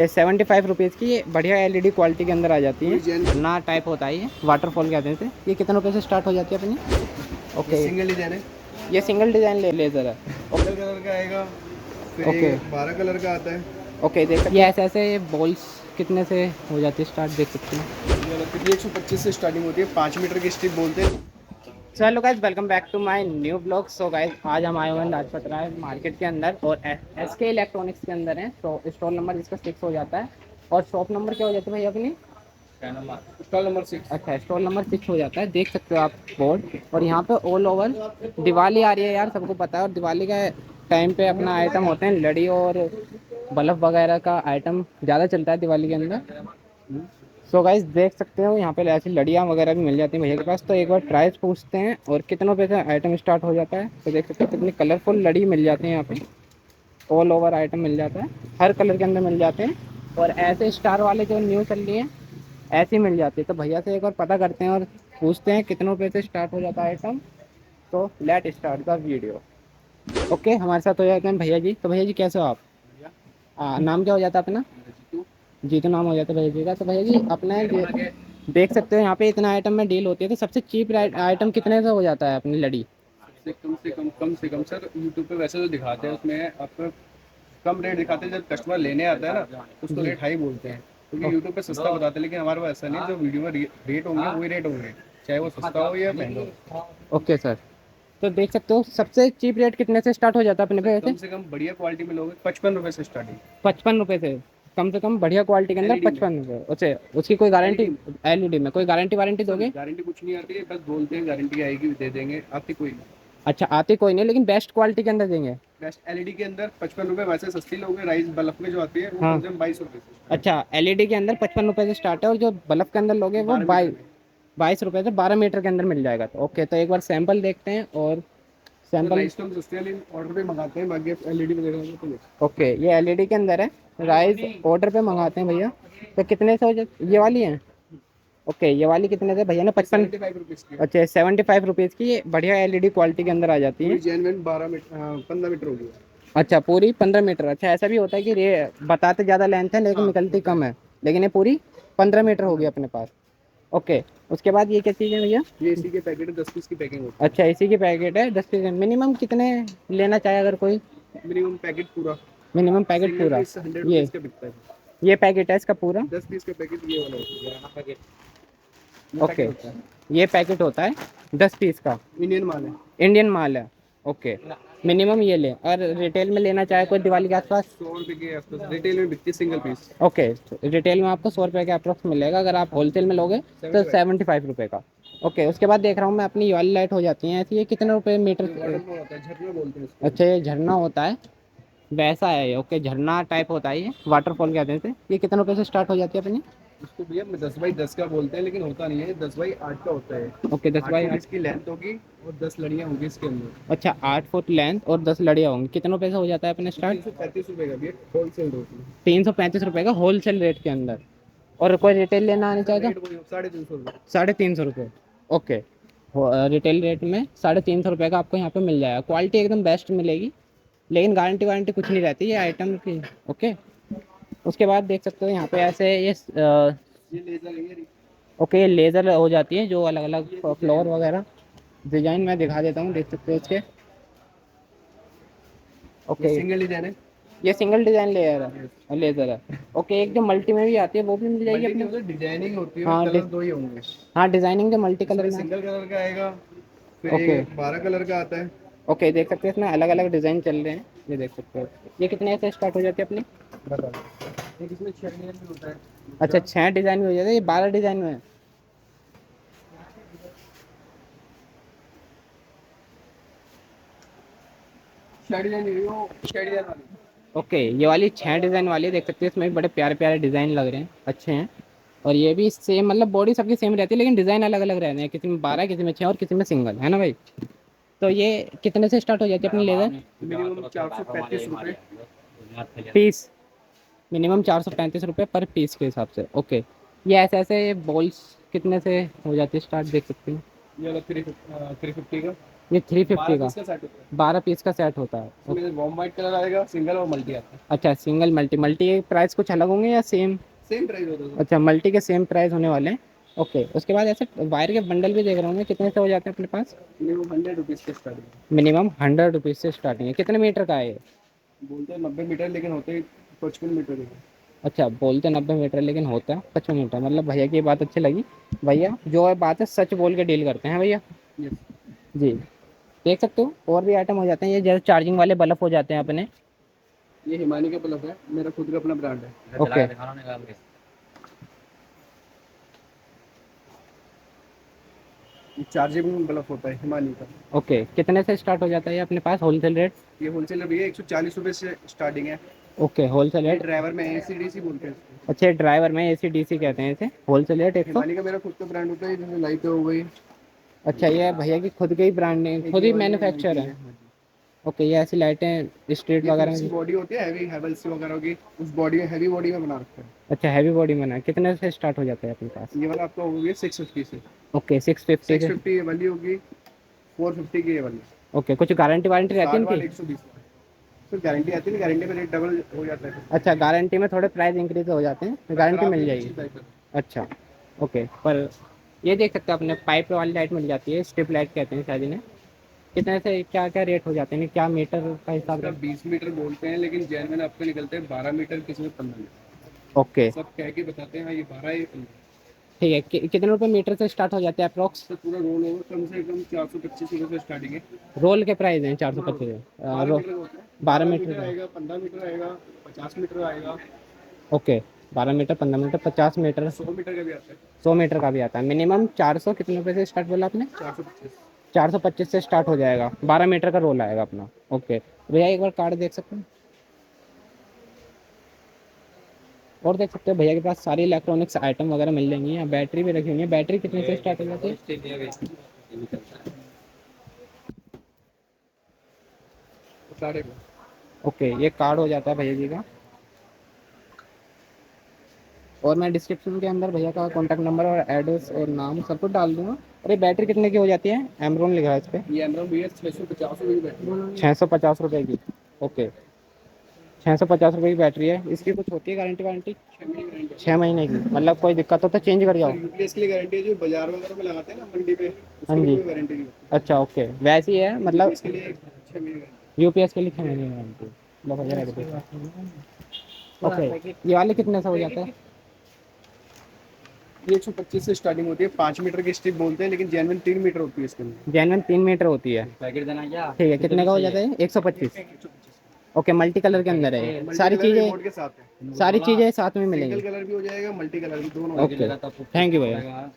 ₹75 की बढ़िया LED quality के अंदर आ जाती है ना, टाइप होता है ये, वाटरफॉल कहते हैं इसे। ये कितने रुपए से स्टार्ट हो जाती है अपनी? ओके, सिंगल डिजाइन है। ये सिंगल डिज़ाइन लेज़र है। सिंगल कलर का आएगा, फिर ओके ये 12 कलर का आता है। ओके, देख ये ऐसे ऐसे बॉल्स कितने से हो जाती है स्टार्ट, देख सकते हैं। ये वाला फिर 125 से स्टार्टिंग होती है, 5 मीटर की स्ट्रिप बोलते हैं। चलो guys, welcome back to my new blog. So guys, आज हम आए हुए हैं लाजपत राय मार्केट के अंदर और एसके इलेक्ट्रॉनिक्स के अंदर हैं। तो स्टोर नंबर इसका 6 हो जाता है और शॉप नंबर क्या हो जाता है भाई अपनी? Stall number 6। अच्छा, स्टॉल नंबर 6 हो जाता है, देख सकते हो आप बोर्ड। और यहाँ पे ऑल ओवर दिवाली आ रही है यार, सबको पता है। और दिवाली का टाइम पे अपना आइटम होते हैं लड़ी और बल्ब वगैरह का आइटम ज़्यादा चलता है दिवाली के अंदर। सो गाइस, देख सकते हो यहाँ पे ऐसी लड़ियाँ वगैरह भी मिल जाती हैं भैया के पास। तो एक बार प्राइस पूछते हैं और कितनों पे से आइटम स्टार्ट हो जाता है। तो देख सकते हो कितनी कलरफुल लड़ी मिल जाती है यहाँ पे, ऑल ओवर आइटम मिल जाता है, हर कलर के अंदर मिल जाते हैं। और ऐसे स्टार वाले जो न्यू चल रही हैं ऐसी मिल जाती है। तो भैया से एक बार पता करते हैं और पूछते हैं कितनों पे से स्टार्ट हो जाता है आइटम। तो let start the video. Okay, हमारे साथ हो जाते हैं भैया जी। तो भैया जी कैसे हो आप? नाम क्या हो जाता है अपना? जी, तो नाम हो जाता है भैया जी का। तो भैया जी अपना देख सकते हो यहाँ पे इतना आइटम में डील होती है। तो सबसे चीप आइटम कितने से हो जाता है अपनी लड़ी? कम से कम सर, यूट्यूब पे वैसे तो दिखाते हैं, उसमें आपको कम रेट दिखाते हैं। जब कस्टमर लेने आता है ना, उसको रेट हाई बोलते हैं, क्योंकि यूट्यूब पे सस्ता बताते हैं। लेकिन हमारे पास ऐसा नहीं, जो वीडियो में रेट होंगे वही रेट होंगे, चाहे वो सस्ता हो या महंगा हो। ओके सर, तो देख सकते हो सबसे चीप रेट कितने से स्टार्ट हो जाता है अपने पे कम वैसे? से कम बढ़िया क्वालिटी में लोगे 55 रुपए से स्टार्टिंग। 55 रुपये से कम से कम बढ़िया क्वालिटी के अंदर एलईडी में, 55 रुपये। अच्छा, उसकी कोई गारंटी? एलईडी में एलईडी में कोई गारंटी वारंटी सर दोगे? गारंटी कुछ नहीं आती है, बस बोलते हैं गारंटी आएगी, दे देंगे, आती कोई नहीं। अच्छा, आती कोई नहीं, लेकिन बेस्ट क्वालिटी के अंदर देंगे। बेस्ट एलईडी के अंदर 55 रुपए, वैसे सस्ती लोगे राइस बल्ब में जो आती है वो हाँ, कम से कम 22 रुपए से। अच्छा, एलईडी के अंदर 55 रुपये से स्टार्ट है और जो बल्ब के अंदर लोगे वो 12 मीटर में। 22 रुपये से 12 मीटर के अंदर मिल जाएगा। तो ओके, तो एक बार सैंपल देखते हैं और सर सैंपल। राइस तो हम सस्ते वाली ऑर्डर पे मंगाते हैं, बाकी एलईडी में देखोगे तो देखो। ओके, ये एलईडी के अंदर है, राइस ऑर्डर पे मंगाते हैं भैया। तो कितने से हो जाए ये वाली है? ओके, ये वाली कितने से भैया ने? 55। 75 रुपीज़ की है। अच्छा, ₹75 की ये बढ़िया एलईडी क्वालिटी के अंदर आ जाती पूरी है। जेनविन 12 मीटर 15 मीटर होगी। अच्छा, पूरी 15 मीटर। अच्छा, ऐसा भी होता है कि रे बताते ज़्यादा लेंथ है लेकिन हाँ निकलती होता है। कम है, लेकिन ये पूरी 15 मीटर होगी 15 मीटर। अपने पास। ओके, उसके बाद ये क्या चीज़ है भैया? ये इसी के पैकेट 10 पीस की पैकिंग होती अच्छा, इसी की पैकेट है 10 पीस। मिनिमम कितने लेना चाहे अगर कोई? है। मिनिमम पैकेट पूरा, मिनिमम पैकेट सिंगल पूरा? पीस 100 ये रुपीज़ का बिकता है। ये पैकेट है इसका पूरा? 10 पीस का पैकेट ये वाला होता है, पैकेट ये ओके, पैकेट होता है। ये पैकेट होता है 10 पीस का, इंडियन माल है। इंडियन माल है। ओके, मिनिमम ये ले। और रिटेल में लेना चाहे कोई दिवाली के आसपास? 100 रुपए के आसपास रिटेल में बिकती है सिंगल पीस। ओके, रिटेल में आपको 100 रुपये के अप्रोक्स मिलेगा, अगर आप होलसेल में लोगे तो 75 रुपये का। ओके, उसके बाद देख रहा हूँ मैं अपनी ये वाली लाइट हो जाती है ऐसी, ये कितने रुपये मीटर? वाटरफॉल होता है, झरना बोलते हैं इसको। अच्छा, ये झरना होता है, वैसा है ये। ओके, झरना टाइप होता है, ये वाटरफॉल कहते हैं इसे। ये कितने रुपये से स्टार्ट हो जाती है अपनी? इसको भैया 10 बाई 10 का बोलते हैं, लेकिन होता नहीं है, 10 बाई 8 का होता है। Okay, 10 by 8। इसकी लेंथ होगी और 10 लड़ियाँ होंगी इसके अंदर। अच्छा, 8 फुट लेंथ और 10 लड़ियाँ होंगी। कितने रुपये से हो जाता है अपने स्टार्ट? 335 रुपए का भी होलसेल रेट में। 335 रुपये का होलसेल रेट के अंदर। और कोई रिटेल लेना आना चाहे तो? रेट वही 350 रुपये। 350 रुपये। ओके, रिटेल रेट में 350 रुपये का आपको यहाँ पे मिल जाएगा। क्वालिटी एकदम बेस्ट मिलेगी, लेकिन गारंटी वारंटी कुछ नहीं रहती ये आइटम की। ओके, उसके बाद देख सकते हो यहाँ पे ऐसे ये ये लेजर है ये। ओके, ये लेज़र हो जाती है जो अलग अलग फ्लोर वगैरह डिज़ाइन मैं दिखा देता हूँ, देख सकते हो इसके। ओके, सिंगल डिजाइन है। ये सिंगल डिज़ाइन लेज़र है। ओके, एक जो मल्टी में भी आती है वो भी मिल जाएगी मल्टी नहीं अपने? होता, डिजाइनिंग होती है, हाँ कलर दो ही होंगे। हाँ, डिज़ाइनिंग जो मल्टी कलर इसमें में। सिंगल कलर का आएगा, फिर ओके ये 12 कलर का आता है। ओके, देख सकते हैं इसमें अलग अलग डिज़ाइन चल रहे हैं, ये देख सकते हो। ये कितने से स्टार्ट हो जाती है अपनी? बता दो। एक इसमें 6 डिजाइन भी होता है। अच्छा, 6 डिज़ाइन में हो जाता है, ये 12 डिज़ाइन में है। 6 डिजाइन नहीं, वो 6 डिजाइन वाली। ओके, ये वाली 6 डिज़ाइन वाली देख सकते हैं, इसमें भी बड़े प्यारे प्यारे डिज़ाइन लग रहे हैं, अच्छे हैं। और ये भी सेम, मतलब बॉडी सबकी सेम रहती है लेकिन डिज़ाइन अलग अलग रहते हैं, किसी में 12, किसी में 6 और किसी में सिंगल, है ना भाई? तो ये कितने से स्टार्ट हो जाती है अपनी लेज़र मिनिमम 435 रुपए पीस? मिनिमम 435 रुपये पर पीस के हिसाब से। ओके, ये ऐसे ऐसे बॉल्स कितने से हो जाती है स्टार्ट, देख सकते हैं। ये वाला 350 का। ये 350 का 12 पीस का सेट होता है। 12 पीस का सेट होता है। इसमें वॉर्म वाइट कलर आएगा, सिंगल और मल्टी आता है। अच्छा, सिंगल मल्टी, मल्टी के प्राइस कुछ अलग होंगे या सेम? सेम प्राइस होता है अच्छा, मल्टी के सेम प्राइस होने वाले हैं। ओके, उसके बाद ऐसे वायर के बंडल भी देख रहा हूँ मैं, कितने से हो जाते हैं अपने पास? सर। मिनिमम 100 रुपीज़ के स्टार्टिंग है। मिनिमम 100 रुपीज़ से स्टार्टिंग है। कितने मीटर का है ये? बोलते हैं 90 मीटर, लेकिन होते ही 55 मीटर है। अच्छा, बोलते 90 मीटर लेकिन होता है 55 मीटर। मतलब भैया की ये बात अच्छी लगी। भैया जो है बात है सच बोल के डील करते हैं भैया। यस। जी, देख सकते हो और भी आइटम हो जाते हैं। ये जैसे चार्जिंग वाले बल्ब हो जाते हैं अपने। ये हिमानी का बल्ब है, मेरा खुद का अपना ब्रांड है। ओके, ये चार्जेबल बल्ब होता है हिमानी का। ओके, कितने से स्टार्ट हो जाता है ये अपने पास होलसेल रेट? ये होलसेलर भैया 140 रुपये से स्टार्टिंग है। ओके, होलसेल ये रेट। ड्राइवर में ACDC बोलते हैं इसको। अच्छे ड्राइवर में एसी डीसी कहते हैं इसे। Wholesale rate 100। हिमानी का मेरा खुद का ब्रांड होता है, जैसे लाइट हो गई। अच्छा, ये भैया की खुद के ही ब्रांड ने, एक खुद ये ही वाली मैन्युफैक्चर लाइटिंग है। है, हाँ जी। ओके, ये ऐसी लाइटें स्ट्रीट ये वगैरह दूसरी में। बॉडी होती है हैवी, हैवल्स वगैरह की, उस बॉडी में हैवी बॉडी में बना रखा है। अच्छा, हैवी बॉडी में है। कितने से स्टार्ट हो जाता है अपने पास? ये वाला आपका होगी 650 से। ओके, 650 से। 650 ये वाली होगी, 450 की ये वाली। ओके, कुछ गारंटी वारंटी रहती है 60 वाली इनकी? 120 फिर गारंटी आती है, गारंटी में रेट डबल हो जाता है। अच्छा, गारंटी में थोड़े प्राइस इंक्रीज हो जाते हैं, गारंटी खराब मिल नहीं जाएगी। चीज़ है। अच्छा, ओके। पर ये देख सकते हो अपने पाइप वाली लाइट मिल जाती है, स्ट्रिप लाइट कहते हैं शायद इन्हें। कितने से क्या क्या रेट हो जाते हैं, क्या मीटर का हिसाब इसका है? 20 मीटर बोलते हैं, लेकिन जेनवन आपको निकलते हैं 12 मीटर, किसी में 15 मीटर। ओके, सब कह के बताते हैं हाँ ये 12 है, ये 15। ठीक है। कितने रुपए मीटर से स्टार्ट हो जाते हैं अप्रोक्स? तो पूरा रोल ओवर कम से कम 425 रुपये से स्टार्टिंग है। रोल के प्राइस हैं 425? 12 मीटर का होता है, 12 12 मीटर मीटर का। आएगा, 15 मीटर आएगा, 50 मीटर आएगा, okay, 12 metre, 15 metre, 50 metre, 100 metre का भी आता है। 100 मीटर का भी आता है। मिनिमम 400 कितने रुपए से स्टार्ट बोला आपने? 425। 425 से स्टार्ट हो जाएगा। 12 मीटर का रोल आएगा अपना। ओके भैया, एक बार कार्ड देख सकते हैं? और देख सकते हैं भैया के पास सारी इलेक्ट्रॉनिक्स आइटम वगैरह मिल जाएंगी। यहाँ बैटरी भी रखी हुई है। बैटरी कितने से स्टार्ट हो जाती है? साढ़े ओके, ये कार्ड हो जाता है भैया जी का। और मैं डिस्क्रिप्शन के अंदर भैया का कॉन्टैक्ट नंबर और एड्रेस और नाम सब कुछ डाल दूंगा। और ये बैटरी कितने की हो जाती है? एमरॉन लिखा है इस पर। ये एमरॉन भैया 650 रुपये की बैटरी है। 650 रुपये की। ओके, 650 रुपये की बैटरी है। इसकी कुछ होती है गारंटी वारंटी? 6 महीने की गारंटी 6 महीने की। मतलब कोई दिक्कत हो तो चेंज कर है। जाओ? सर यूपीएस के लिए गारंटी है, जो बाजार वगैरह में लगाते हैं ना मंडी पे, हाँ उसके लिए जी। कोई गारंटी नहीं होती। अच्छा, ओके, वैसी है मतलब। यूपीएस के लिए 6 महीने की यूपीएस के लिए 6 महीने की गारंटी। मतलब भैया रख दो। ओके, ये वाले कितने से हो जाता है? गारंटी। ये 125 से स्टार्टिंग होती है, 5 मीटर की स्ट्रिप बोलते हैं, लेकिन जेनवन 3 मीटर होती है इसके अंदर। जेनवन 3 मीटर होती है। पैकेट देना क्या? ठीक है, कितने का हो जाता है? 125। ओके, मल्टी कलर के अंदर है मल्टी सारी कलर चीज़ें? रिमोट के साथ है। सारी चीज़ें साथ में सिंगल मिलेंगी? कलर भी हो जाएगा, मल्टी कलर भी, दोनों ओके, थैंक यू भैया।